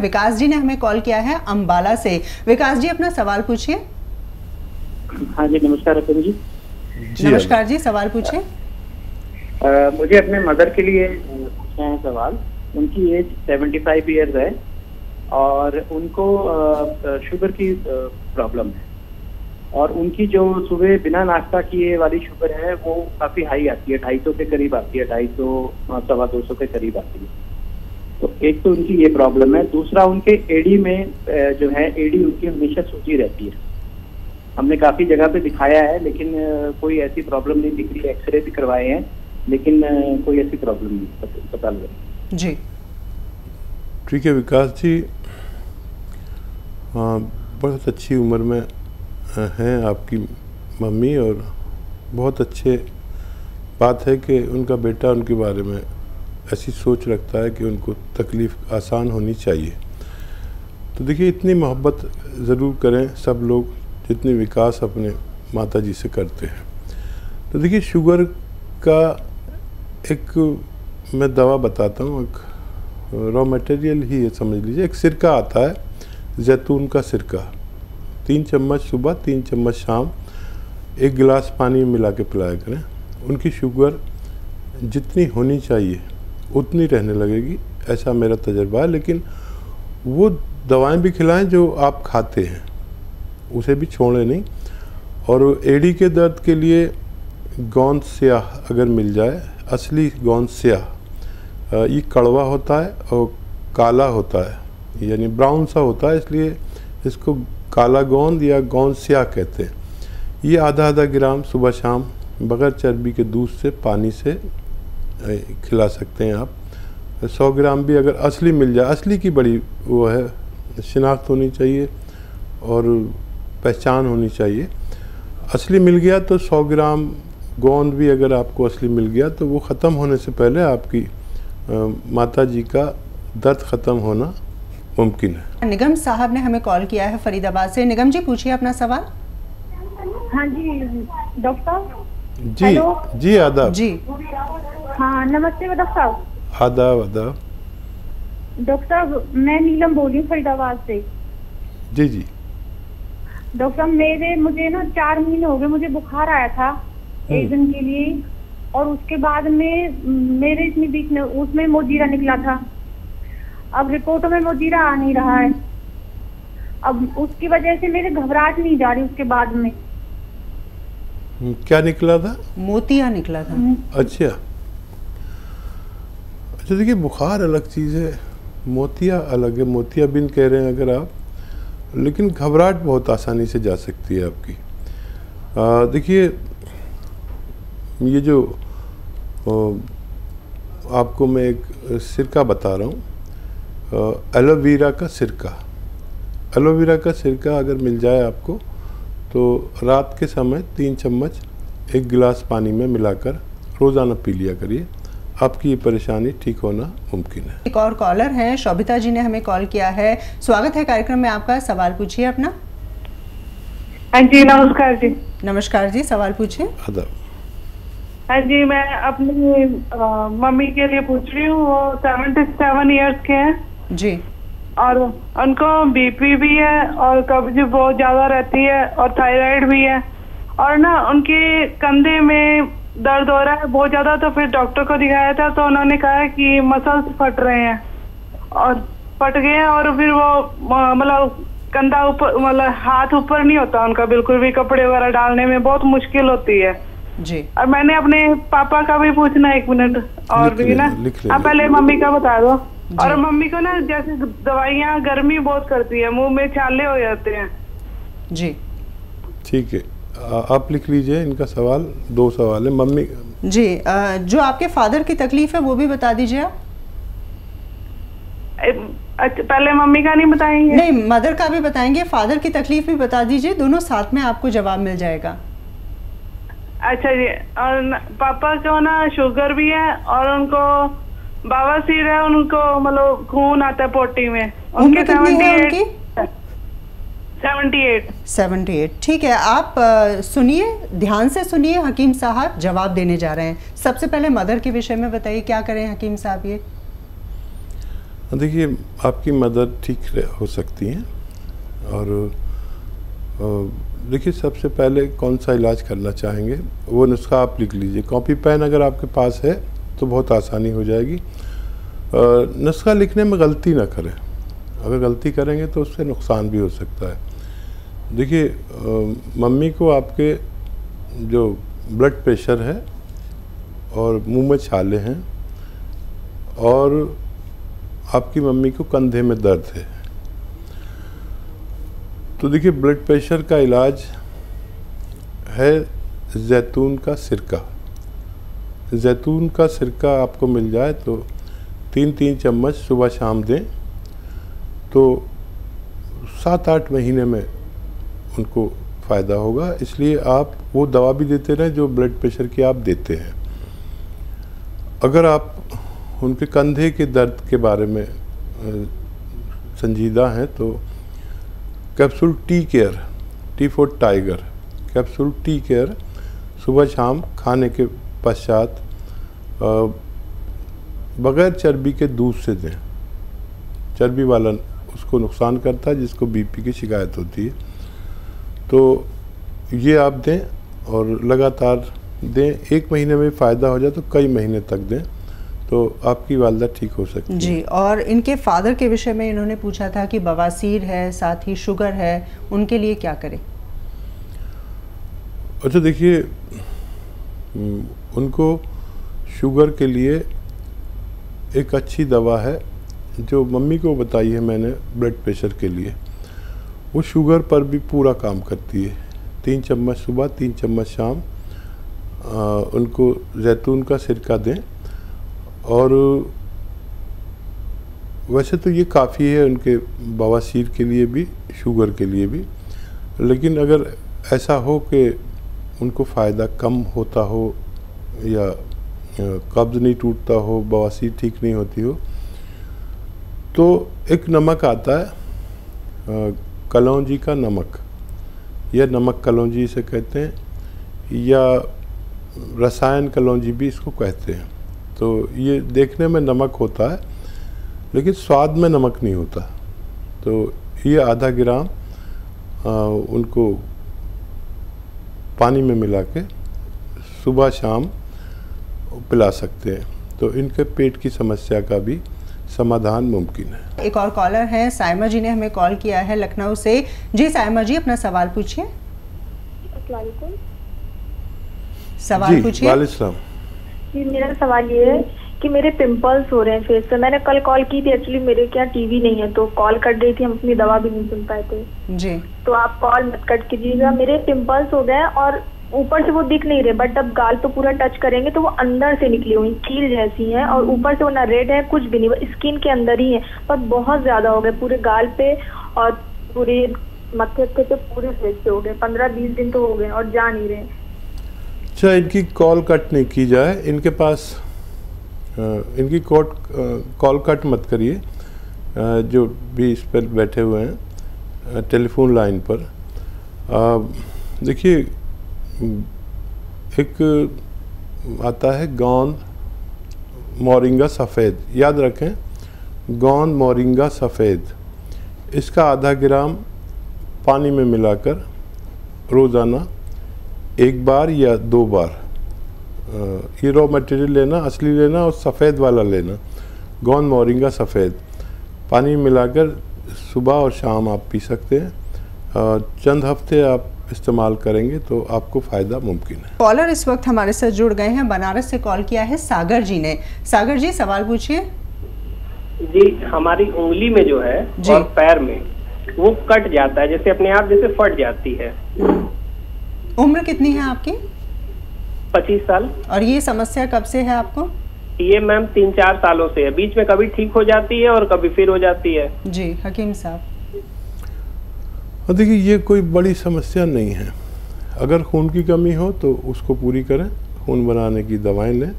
विकास जी ने हमें कॉल किया है अंबाला से। विकास जी अपना सवाल पूछिए। हाँ जी, नमस्कार रतन जी। नमस्कार जी, सवाल पूछिए। मुझे अपने मदर के लिए पूछना है सवाल। उनकी एज 75 ईयर्स है और उनको शुगर की प्रॉब्लम है और उनकी जो सुबह बिना नाश्ता किए वाली शुगर है वो काफ़ी हाई आती है, 250 के करीब आती है, 250 सवा 200 के करीब आती है। तो एक तो उनकी ये प्रॉब्लम है, दूसरा उनके एडी में जो है एडी उनकी हमेशा सूजी रहती है। हमने काफ़ी जगह पे दिखाया है लेकिन कोई ऐसी प्रॉब्लम नहीं दिख रही, एक्सरे भी करवाए हैं लेकिन कोई ऐसी प्रॉब्लम नहीं पता लग रही जी। ठीक है विकास जी, बहुत अच्छी उम्र में हैं आपकी मम्मी और बहुत अच्छे बात है कि उनका बेटा उनके बारे में ऐसी सोच रखता है कि उनको तकलीफ़ आसान होनी चाहिए। तो देखिए, इतनी मोहब्बत ज़रूर करें सब लोग जितनी विकास अपने माता जी से करते हैं। तो देखिए, शुगर का एक मैं दवा बताता हूँ, एक रॉ मटेरियल ही है समझ लीजिए। एक सिरका आता है, जैतून का सिरका, 3 चम्मच सुबह 3 चम्मच शाम 1 गिलास पानी में मिला के पिलाया करें। उनकी शुगर जितनी होनी चाहिए उतनी रहने लगेगी, ऐसा मेरा तजर्बा है। लेकिन वो दवाएं भी खिलाएं जो आप खाते हैं, उसे भी छोड़ें नहीं। और एड़ी के दर्द के लिए गोंद स्याह अगर मिल जाए, असली गोंद स्याह, ये कड़वा होता है और काला होता है, यानी ब्राउन सा होता है, इसलिए इसको काला गोंद या गोंद स्याह कहते हैं। ये आधा आधा ग्राम सुबह शाम बगैर चर्बी के दूध से पानी से खिला सकते हैं आप। 100 ग्राम भी अगर असली मिल जाए, असली की बड़ी वो है, शिनाख्त होनी चाहिए और पहचान होनी चाहिए। असली मिल गया तो 100 ग्राम गोंद भी अगर आपको असली मिल गया तो वो ख़त्म होने से पहले आपकी माता जी का दर्द ख़त्म होना मुमकिन है। निगम साहब ने हमें कॉल किया है फरीदाबाद से। निगम जी पूछिए अपना सवाल। हाँ जी डॉक्टर जी। हेलो जी, आदाब जी। हाँ नमस्ते डॉक्टर साहब। आदाब आदाब। डॉक्टर साहब मैं नीलम बोल रही हूँ फरीदाबाद से। जी जी। डॉक्टर साहब मुझे ना 4 महीने हो गए, मुझे बुखार आया था 1 दिन के लिए और उसके बाद में मेरे इतनी वीकनेस, उसमें मोजीरा निकला था। अब रिपोर्टों में मोजीरा आ नहीं रहा है, अब उसकी वजह से मेरे घबराहट नहीं जा रही। उसके बाद में क्या निकला था? मोतिया निकला था। अच्छा अच्छा, देखिए बुखार अलग चीज़ है, मोतिया अलग है। मोतिया बिन कह रहे हैं अगर आप, लेकिन घबराहट बहुत आसानी से जा सकती है आपकी। देखिए, ये जो आपको मैं एक सिरका बता रहा हूँ, एलोवेरा का सिरका। एलोवेरा का सिरका अगर मिल जाए आपको तो रात के समय 3 चम्मच 1 गिलास पानी में मिलाकर रोज़ाना पी लिया करिए, आपकी ये परेशानी ठीक होना मुमकिन है। एक और कॉलर हैं, शोभिता जी ने हमें कॉल किया है। स्वागत है कार्यक्रम में आपका। सवाल पूछिए अपना। हाँ जी नमस्कार जी। नमस्कार जी, सवाल पूछिए। हाँ जी, मैं अपनी मम्मी के लिए पूछ रही हूँ। वो 77 इयर्स के हैं जी और उनको बीपी भी है और कब्ज बहुत ज्यादा रहती है और थायराइड भी है और ना उनके कंधे में दर्द हो रहा है बहुत ज्यादा। तो फिर डॉक्टर को दिखाया था तो उन्होंने कहा कि मसल्स फट रहे हैं और फट गए हैं और फिर वो मतलब कंधा ऊपर, मतलब हाथ ऊपर नहीं होता उनका बिल्कुल भी, कपड़े वगैरह डालने में बहुत मुश्किल होती है जी। और मैंने अपने पापा का भी पूछना 1 मिनट और भी ना, आप पहले मम्मी का बता दो। और मम्मी को ना जैसे दवाइयाँ गर्मी बहुत करती है, मुंह में छाले हो जाते हैं जी। ठीक है, आप लिख लीजिए इनका सवाल। 2 सवाल है मम्मी जी। जो आपके फादर की तकलीफ है वो भी बता दीजिए आप। अच्छा, पहले मम्मी का नहीं बताएंगे? नहीं, मदर का भी बताएंगे, फादर की तकलीफ भी बता दीजिए, दोनों साथ में आपको जवाब मिल जाएगा। अच्छा जी। और पापा को ना शुगर भी है और उनको बवासीर है, उनको मतलब खून आता है पोटी में। उम्र कितनी है उनकी? 78। ठीक है, आप सुनिए, ध्यान से सुनिए, हकीम साहब जवाब देने जा रहे हैं। सबसे पहले मदर के विषय में बताइए, क्या करें हकीम साहब? ये देखिए, आपकी मदद ठीक हो सकती हैं। और देखिए, सबसे पहले कौन सा इलाज करना चाहेंगे वो नुस्खा आप लिख लीजिए। कॉपी पेन अगर आपके पास है तो बहुत आसानी हो जाएगी। नुस्खा लिखने में गलती ना करें, अगर गलती करेंगे तो उससे नुकसान भी हो सकता है। देखिए, मम्मी को आपके जो ब्लड प्रेशर है और मुंह में छाले हैं और आपकी मम्मी को कंधे में दर्द है। तो देखिए, ब्लड प्रेशर का इलाज है जैतून का सिरका। जैतून का सिरका आपको मिल जाए तो 3-3 चम्मच सुबह शाम दें तो 7-8 महीने में उनको फ़ायदा होगा। इसलिए आप वो दवा भी देते रहें जो ब्लड प्रेशर की आप देते हैं। अगर आप उनके कंधे के दर्द के बारे में संजीदा हैं तो capsule tea care, T for tiger, capsule tea care सुबह शाम खाने के पश्चात बग़ैर चर्बी के दूध से दें। चर्बी वाला उसको नुकसान करता है जिसको बीपी की शिकायत होती है। तो ये आप दें और लगातार दें। 1 महीने में फ़ायदा हो जाए तो कई महीने तक दें तो आपकी वालदा ठीक हो सकती है। जी, और इनके फादर के विषय में इन्होंने पूछा था कि बवासीर है, साथ ही शुगर है, उनके लिए क्या करें? अच्छा, देखिए, उनको शुगर के लिए एक अच्छी दवा है जो मम्मी को बताई है मैंने ब्लड प्रेशर के लिए। वो शुगर पर भी पूरा काम करती है। 3 चम्मच सुबह, 3 चम्मच शाम उनको जैतून का सिरका दें। और वैसे तो ये काफ़ी है उनके बवासीर के लिए भी, शुगर के लिए भी। लेकिन अगर ऐसा हो कि उनको फ़ायदा कम होता हो या कब्ज़ नहीं टूटता हो, बवासीर ठीक नहीं होती हो, तो एक नमक आता है कलौंजी का नमक, या नमक कलौंजी इसे कहते हैं, या रसायन कलौंजी भी इसको कहते हैं। तो ये देखने में नमक होता है लेकिन स्वाद में नमक नहीं होता। तो ये आधा ग्राम उनको पानी में मिला के सुबह शाम पिला सकते हैं। तो इनके पेट की समस्या का भी समाधान मुमकिन है। एक और कॉलर है, साइमा जी ने हमें कॉल किया है लखनऊ से। जी साइमा जी, अपना सवाल पूछिए। सवाल पूछिए। वालेकुम। जी, मेरा सवाल ये है कि मेरे पिंपल्स हो रहे हैं फेस पे। मैंने कल कॉल की थी, एक्चुअली मेरे क्या टीवी नहीं है तो कॉल कट गई थी, हम अपनी दवा भी नहीं सुन पाए थे जी। तो आप कॉल मत कट कीजिएगा। मेरे पिंपल्स हो गए और ऊपर से वो दिख नहीं रहे, बट अब गाल पे पूरा टच करेंगे तो वो अंदर से निकली हुई कील जैसी हैं और ऊपर से वो ना रेड है कुछ भी नहीं, स्किन के अंदर ही है, पर बहुत ज्यादा हो गए पूरे गाल पे और पूरे मत्थे पे, पूरे फेस पे हो गए। 15-20 दिन तो हो गए और जा नहीं रहे। अच्छा, इनकी कॉल कट नहीं की जाए, इनके पास इनकी कॉल कट मत करिए। जो भी इस पर बैठे हुए हैं टेलीफोन लाइन पर, देखिए, एक आता है गोंद मोरिंगा सफ़ेद, याद रखें, गोंद मोरिंगा सफ़ेद। इसका आधा ग्राम पानी में मिलाकर रोज़ाना 1 बार या 2 बार, ये रॉ मटेरियल लेना, असली लेना और सफ़ेद वाला लेना, गोंद मोरिंगा सफ़ेद, पानी में मिलाकर सुबह और शाम आप पी सकते हैं। चंद हफ्ते आप इस्तेमाल करेंगे तो आपको फ़ायदा मुमकिन है। कॉलर इस वक्त हमारे साथ जुड़ गए हैं, बनारस से कॉल किया है सागर जी ने। सागर जी, सवाल पूछिए। जी, हमारी उंगली में जो है और पैर में वो कट जाता है, जैसे अपने आप जैसे फट जाती है। उम्र कितनी है आपकी? 25 साल। और ये समस्या कब से है आपको? ये मैम 3-4 सालों से है, बीच में कभी ठीक हो जाती है और कभी फिर हो जाती है। जी हकीम साहब। और देखिए, ये कोई बड़ी समस्या नहीं है। अगर खून की कमी हो तो उसको पूरी करें, खून बनाने की दवाएं लें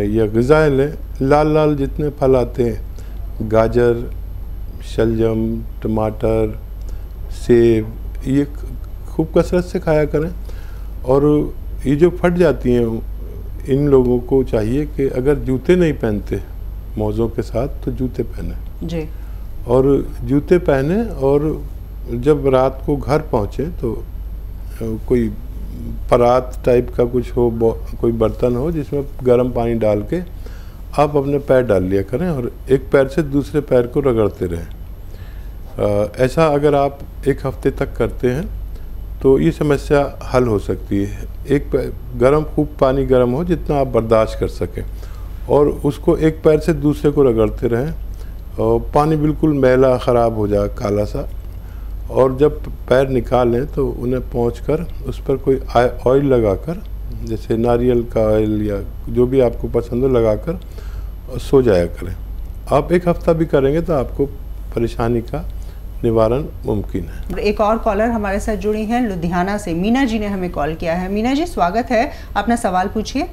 या ग़िज़ाएं लें। लाल लाल जितने फल आते हैं, गाजर, शलजम, टमाटर, सेब, ये खूब कसरत से खाया करें। और ये जो फट जाती हैं, इन लोगों को चाहिए कि अगर जूते नहीं पहनते, मोज़ों के साथ, तो जूते पहने जी। और जूते पहने और जब रात को घर पहुँचे तो कोई परात टाइप का कुछ हो, कोई बर्तन हो जिसमें गर्म पानी डाल के आप अपने पैर डाल लिया करें और एक पैर से दूसरे पैर को रगड़ते रहें। ऐसा अगर आप 1 हफ्ते तक करते हैं तो ये समस्या हल हो सकती है। एक गर्म, खूब पानी गर्म हो जितना आप बर्दाश्त कर सकें और उसको एक पैर से दूसरे को रगड़ते रहें और पानी बिल्कुल मैला ख़राब हो जाए, काला सा, और जब पैर निकालें तो उन्हें पोंछकर उस पर कोई ऑयल लगाकर, जैसे नारियल का ऑयल या जो भी आपको पसंद हो, लगाकर सो जाया करें। आप 1 हफ्ता भी करेंगे तो आपको परेशानी का निवारण मुमकिन है। एक और कॉलर हमारे साथ जुड़ी हैं लुधियाना से, मीना जी ने हमें कॉल किया है। मीना जी स्वागत है, अपना सवाल पूछिए।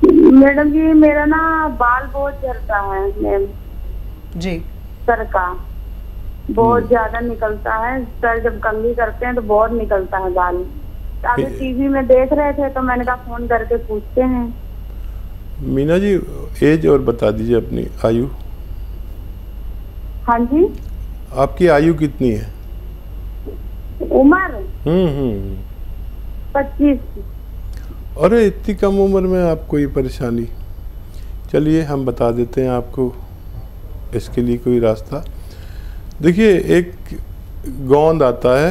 मैडम जी मेरा ना बाल बहुत झड़ता है मैम जी, सर का बहुत ज्यादा निकलता है। सर जब कंघी करते हैं तो बहुत निकलता है बाल। अभी टीवी में देख रहे थे तो मैंने कहा फोन करके पूछते हैं। मीना जी एज और बता दीजिए अपनी आयु। हाँ जी, आपकी आयु कितनी है? उम्र 25। अरे इतनी कम उम्र में आपको ये परेशानी। चलिए हम बता देते हैं आपको इसके लिए कोई रास्ता। देखिए, एक गोंद आता है,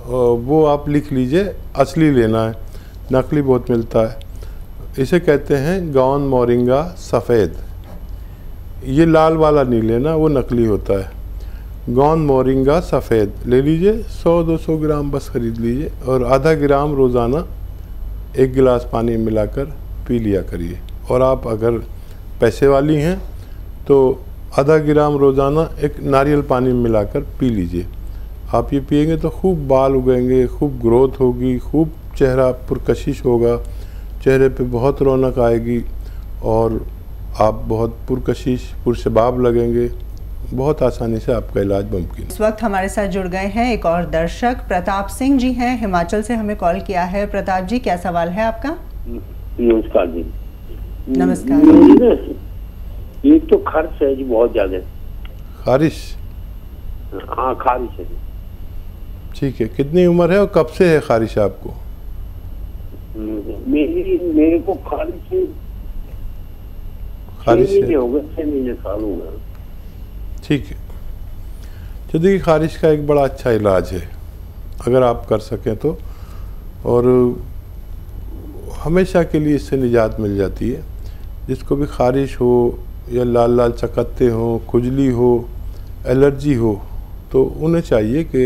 वो आप लिख लीजिए, असली लेना है, नकली बहुत मिलता है। इसे कहते हैं गोंद मोरिंगा सफ़ेद। ये लाल वाला नहीं लेना, वो नकली होता है। गोंद मोरिंगा सफ़ेद ले लीजिए, 100-200 ग्राम बस ख़रीद लीजिए और आधा ग्राम रोज़ाना 1 गिलास पानी मिलाकर पी लिया करिए। और आप अगर पैसे वाली हैं तो आधा ग्राम रोज़ाना एक नारियल पानी में मिलाकर पी लीजिए। आप ये पिएंगे तो खूब बाल उगेंगे, खूब ग्रोथ होगी, खूब चेहरा पुरकशिश होगा, चेहरे पे बहुत रौनक आएगी और आप बहुत पुरकशिश, पुरशबाब लगेंगे। बहुत आसानी से आपका इलाज मुमकिन। इस वक्त हमारे साथ जुड़ गए हैं एक और दर्शक, प्रताप सिंह जी हैं, हिमाचल से हमें कॉल किया है। प्रताप जी, क्या सवाल है आपका? नमस्कार जी। नमस्कार। एक तो खर्च है जी बहुत ज्यादा। खारिश? हाँ खारिश है। ठीक है, कितनी उम्र है और कब से है खारिश आपको? मेरे को खारिश हो गए, 6 महीने साल हो गए। ठीक है, तो देखिए खारिश का एक बड़ा अच्छा इलाज है अगर आप कर सकें तो, और हमेशा के लिए इससे निजात मिल जाती है। जिसको भी खारिश हो या लाल लाल चकत्ते हो, खुजली हो, एलर्जी हो, तो उन्हें चाहिए कि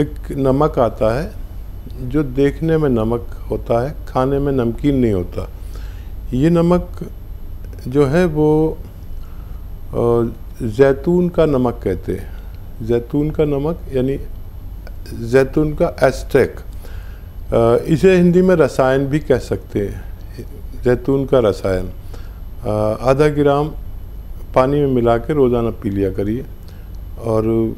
एक नमक आता है जो देखने में नमक होता है, खाने में नमकीन नहीं होता। ये नमक जो है वो जैतून का नमक कहते हैं। जैतून का नमक यानी जैतून का एस्ट्रेक, इसे हिंदी में रसायन भी कह सकते हैं। जैतून का रसायन आधा ग्राम पानी में मिला के रोज़ाना पी लिया करिए और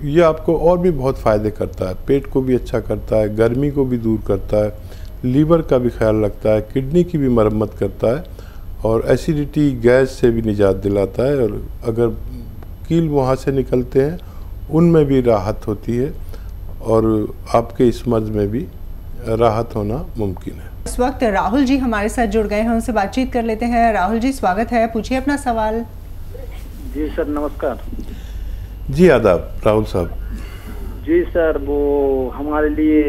ये आपको और भी बहुत फ़ायदे करता है। पेट को भी अच्छा करता है, गर्मी को भी दूर करता है, लीवर का भी ख्याल रखता है, किडनी की भी मरम्मत करता है और एसिडिटी, गैस से भी निजात दिलाता है। और अगर कील वहाँ से निकलते हैं उनमें भी राहत होती है और आपके इस मर्ज में भी राहत होना मुमकिन है। इस वक्त राहुल जी हमारे साथ जुड़ गए हैं, उनसे बातचीत कर लेते हैं। राहुल जी स्वागत है, पूछिए अपना सवाल। जी सर नमस्कार। जी आदाब राहुल साहब। जी सर, वो हमारे लिए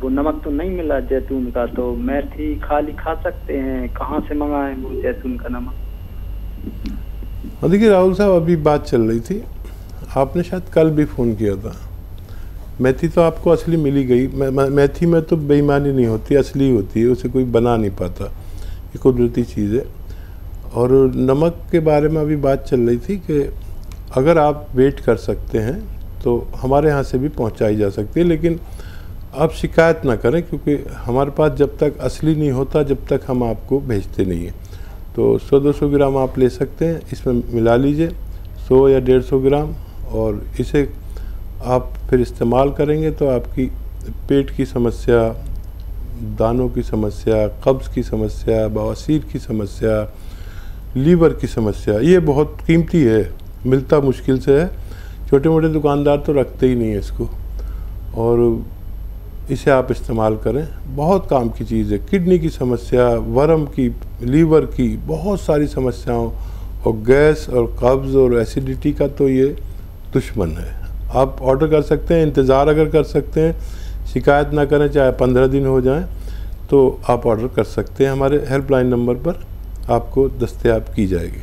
वो नमक तो नहीं मिला जैतून का, तो मेथी खाली खा सकते हैं, कहाँ से मंगाएं वो जैतून का नमक? देखिए राहुल साहब, अभी बात चल रही थी, आपने शायद कल भी फ़ोन किया था। मेथी तो आपको असली मिली गई। मेथी में तो बेईमानी नहीं होती, असली होती है, उसे कोई बना नहीं पाता, ये कुदरती चीज़ है। और नमक के बारे में अभी बात चल रही थी कि अगर आप वेट कर सकते हैं तो हमारे यहाँ से भी पहुँचाई जा सकती है, लेकिन आप शिकायत ना करें क्योंकि हमारे पास जब तक असली नहीं होता जब तक हम आपको भेजते नहीं हैं। तो 100-200 ग्राम आप ले सकते हैं, इसमें मिला लीजिए 100 या 150 ग्राम, और इसे आप फिर इस्तेमाल करेंगे तो आपकी पेट की समस्या, दानों की समस्या, कब्ज़ की समस्या, बवासीर की समस्या, लीवर की समस्या, ये बहुत कीमती है, मिलता मुश्किल से है। छोटे मोटे दुकानदार तो रखते ही नहीं है इसको, और इसे आप इस्तेमाल करें, बहुत काम की चीज़ है। किडनी की समस्या, वर्म की, लीवर की, बहुत सारी समस्याओं, और गैस और कब्ज़ और एसिडिटी का तो ये दुश्मन है। आप ऑर्डर कर सकते हैं, इंतज़ार अगर कर सकते हैं, शिकायत ना करें, चाहे 15 दिन हो जाएं, तो आप ऑर्डर कर सकते हैं। हमारे हेल्पलाइन नंबर पर आपको दस्तयाब की जाएगी।